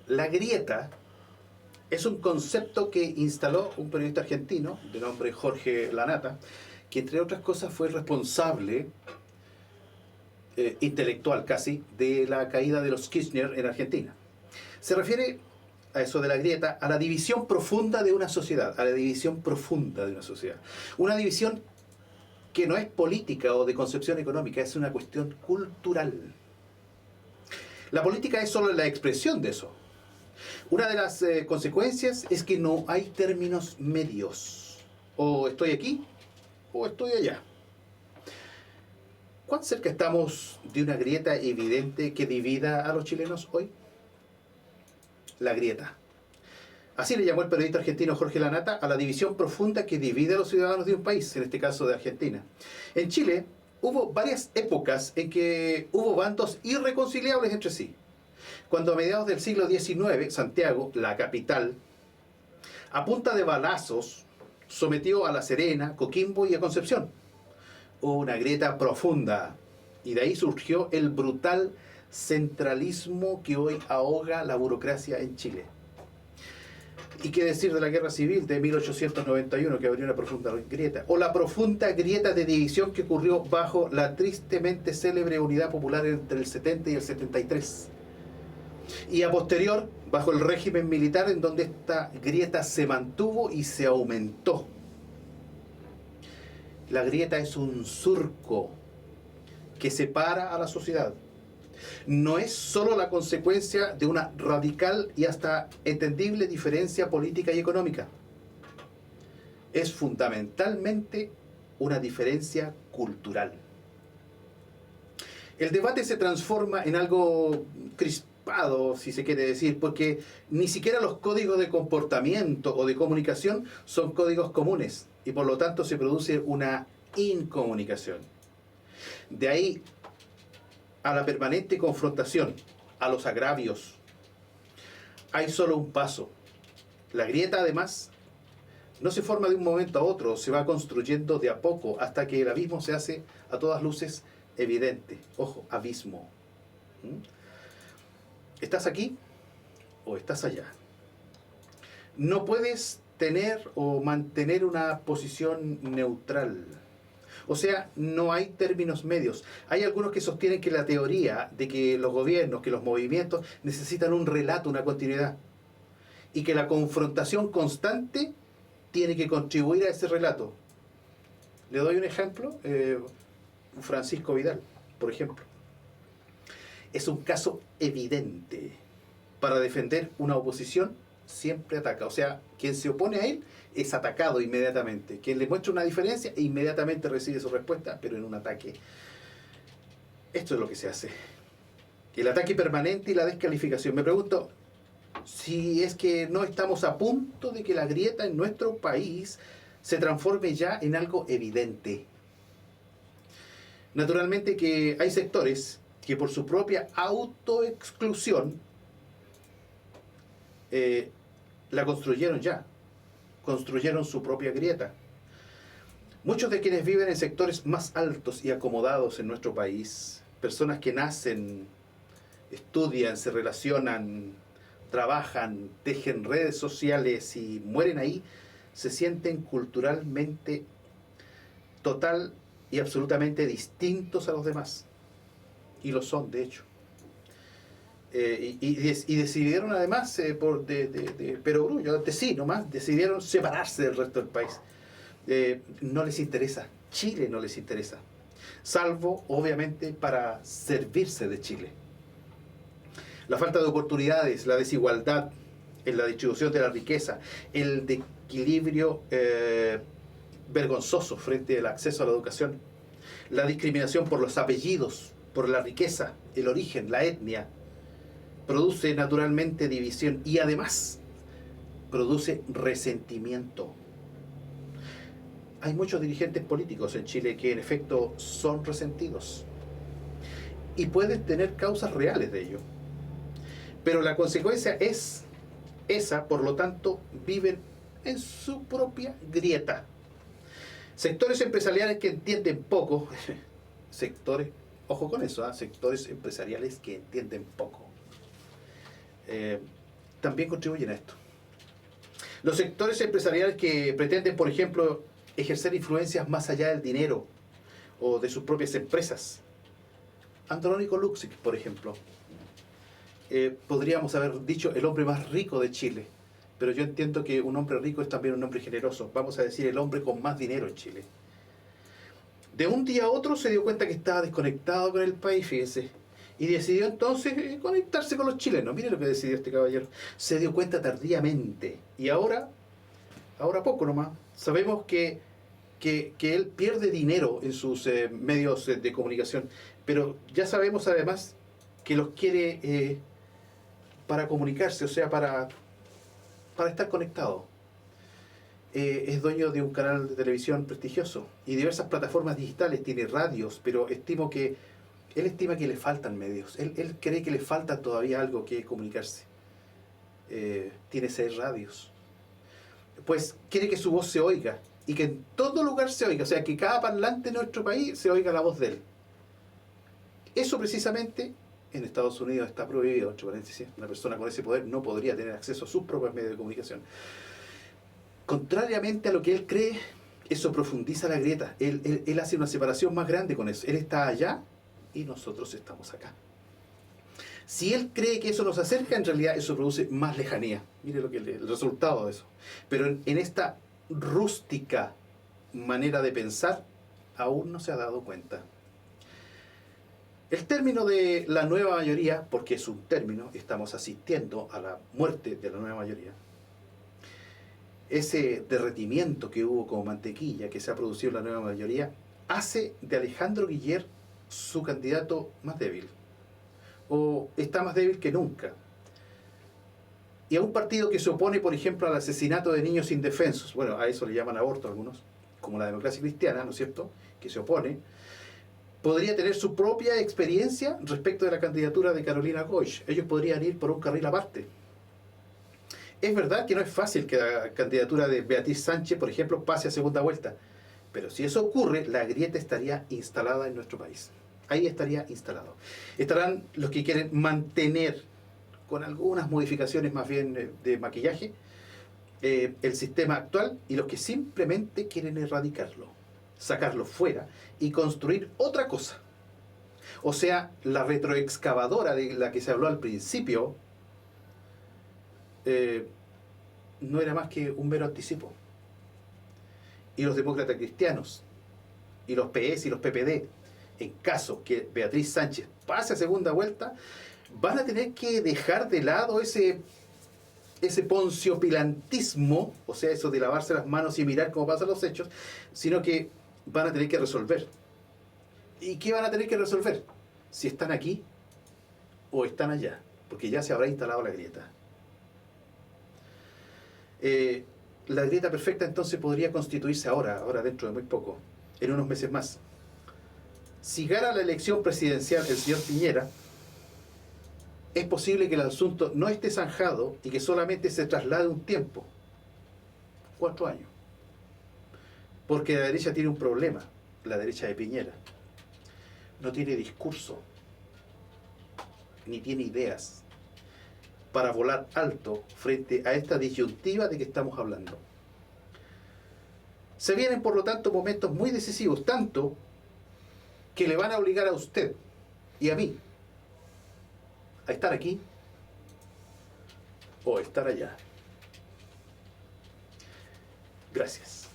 La grieta es un concepto que instaló un periodista argentino de nombre Jorge Lanata, que entre otras cosas fue responsable intelectual casi de la caída de los Kirchner en Argentina. Se refiere a eso de la grieta, a la división profunda de una sociedad, a la división profunda de una sociedad. Una división que no es política o de concepción económica, es una cuestión cultural. La política es solo la expresión de eso. Una de las consecuencias es que no hay términos medios. O estoy aquí, o estoy allá. ¿Cuán cerca estamos de una grieta evidente que divida a los chilenos hoy? La grieta. Así le llamó el periodista argentino Jorge Lanata a la división profunda que divide a los ciudadanos de un país, en este caso de Argentina. En Chile hubo varias épocas en que hubo bandos irreconciliables entre sí. Cuando a mediados del siglo XIX, Santiago, la capital, a punta de balazos, sometió a La Serena, Coquimbo y a Concepción. Hubo una grieta profunda y de ahí surgió el brutal centralismo que hoy ahoga la burocracia en Chile. ¿Y qué decir de la guerra civil de 1891 que abrió una profunda grieta? O la profunda grieta de división que ocurrió bajo la tristemente célebre Unidad Popular entre el 70 y el 73. Y a posterior, bajo el régimen militar, en donde esta grieta se mantuvo y se aumentó. La grieta es un surco que separa a la sociedad. No es solo la consecuencia de una radical y hasta entendible diferencia política y económica. Es fundamentalmente una diferencia cultural. El debate se transforma en algo crispado, si se quiere decir, porque ni siquiera los códigos de comportamiento o de comunicación son códigos comunes y por lo tanto se produce una incomunicación. De ahí a la permanente confrontación, a los agravios, hay solo un paso. La grieta, además, no se forma de un momento a otro, se va construyendo de a poco hasta que el abismo se hace a todas luces evidente. Ojo, abismo. ¿Estás aquí o estás allá? No puedes tener o mantener una posición neutral. O sea, no hay términos medios. Hay algunos que sostienen que la teoría de que los gobiernos, que los movimientos necesitan un relato, una continuidad, y que la confrontación constante tiene que contribuir a ese relato. Le doy un ejemplo, Francisco Vidal, por ejemplo. Es un caso evidente. Para defender una oposición siempre ataca. O sea, quien se opone a él es atacado inmediatamente. Quien le muestra una diferencia inmediatamente recibe su respuesta, pero en un ataque. Esto es lo que se hace. El ataque permanente y la descalificación. Me pregunto si es que no estamos a punto de que la grieta en nuestro país se transforme ya en algo evidente. Naturalmente que hay sectores que por su propia autoexclusión la construyeron ya, construyeron su propia grieta. Muchos de quienes viven en sectores más altos y acomodados en nuestro país, personas que nacen, estudian, se relacionan, trabajan, tejen redes sociales y mueren ahí, se sienten culturalmente total y absolutamente distintos a los demás. Y lo son, de hecho. Y decidieron además, de perogrullo, de sí nomás, decidieron separarse del resto del país. No les interesa, Chile no les interesa, salvo obviamente para servirse de Chile. La falta de oportunidades, la desigualdad en la distribución de la riqueza, el desequilibrio vergonzoso frente al acceso a la educación, la discriminación por los apellidos, por la riqueza, el origen, la etnia, produce naturalmente división y además produce resentimiento. Hay muchos dirigentes políticos en Chile que en efecto son resentidos y pueden tener causas reales de ello. Pero la consecuencia es esa, por lo tanto, viven en su propia grieta. Sectores empresariales que entienden poco, sectores, ojo con eso, sectores empresariales que entienden poco. también contribuyen a esto. Los sectores empresariales que pretenden, por ejemplo, ejercer influencias más allá del dinero o de sus propias empresas. Andrónico Luksic, por ejemplo. Podríamos haber dicho el hombre más rico de Chile, pero yo entiendo que un hombre rico es también un hombre generoso. Vamos a decir el hombre con más dinero en Chile. De un día a otro se dio cuenta que estaba desconectado con el país, fíjense, y decidió entonces conectarse con los chilenos. Mire lo que decidió este caballero. Se dio cuenta tardíamente, y ahora poco nomás, sabemos que él pierde dinero en sus medios de comunicación, pero ya sabemos además que los quiere para comunicarse, o sea, para estar conectado. Es dueño de un canal de televisión prestigioso y diversas plataformas digitales, tiene radios, pero él estima que le faltan medios. Él cree que le falta todavía algo que comunicarse. Tiene 6 radios. Pues quiere que su voz se oiga y que en todo lugar se oiga, o sea, que cada parlante de nuestro país se oiga la voz de él. Eso precisamente en Estados Unidos está prohibido, entre paréntesis. Una persona con ese poder no podría tener acceso a sus propios medios de comunicación. Contrariamente a lo que él cree, eso profundiza la grieta. Él hace una separación más grande con eso. Él está allá y nosotros estamos acá. Si él cree que eso nos acerca, en realidad eso produce más lejanía. Mire el resultado de eso. Pero en esta rústica manera de pensar, aún no se ha dado cuenta. El término de la nueva mayoría, porque es un término, estamos asistiendo a la muerte de la nueva mayoría. Ese derretimiento que hubo como mantequilla que se ha producido en la nueva mayoría hace de Alejandro Guiller su candidato más débil, o está más débil que nunca. Y a un partido que se opone, por ejemplo, al asesinato de niños indefensos, bueno, a eso le llaman aborto algunos, como la Democracia Cristiana, ¿no es cierto?, que se opone, podría tener su propia experiencia respecto de la candidatura de Carolina Goich. Ellos podrían ir por un carril aparte. Es verdad que no es fácil que la candidatura de Beatriz Sánchez, por ejemplo, pase a segunda vuelta, pero si eso ocurre, la grieta estaría instalada en nuestro país. Ahí estaría instalado. Estarán los que quieren mantener, con algunas modificaciones más bien de maquillaje, el sistema actual, y los que simplemente quieren erradicarlo, sacarlo fuera y construir otra cosa. O sea, la retroexcavadora de la que se habló al principio no era más que un mero anticipo. Y los demócratas cristianos, y los PS y los PPD, en caso que Beatriz Sánchez pase a segunda vuelta, van a tener que dejar de lado ese ponciopilantismo, o sea, eso de lavarse las manos y mirar cómo pasan los hechos, sino que van a tener que resolver. ¿Y qué van a tener que resolver? Si están aquí o están allá, porque ya se habrá instalado la grieta. La grieta perfecta entonces podría constituirse ahora dentro de muy poco, en unos meses más. Si gana la elección presidencial el señor Piñera, es posible que el asunto no esté zanjado y que solamente se traslade un tiempo, 4 años. Porque la derecha tiene un problema, la derecha de Piñera. No tiene discurso, ni tiene ideas para volar alto frente a esta disyuntiva de que estamos hablando. Se vienen, por lo tanto, momentos muy decisivos, tanto que le van a obligar a usted y a mí a estar aquí o estar allá. Gracias.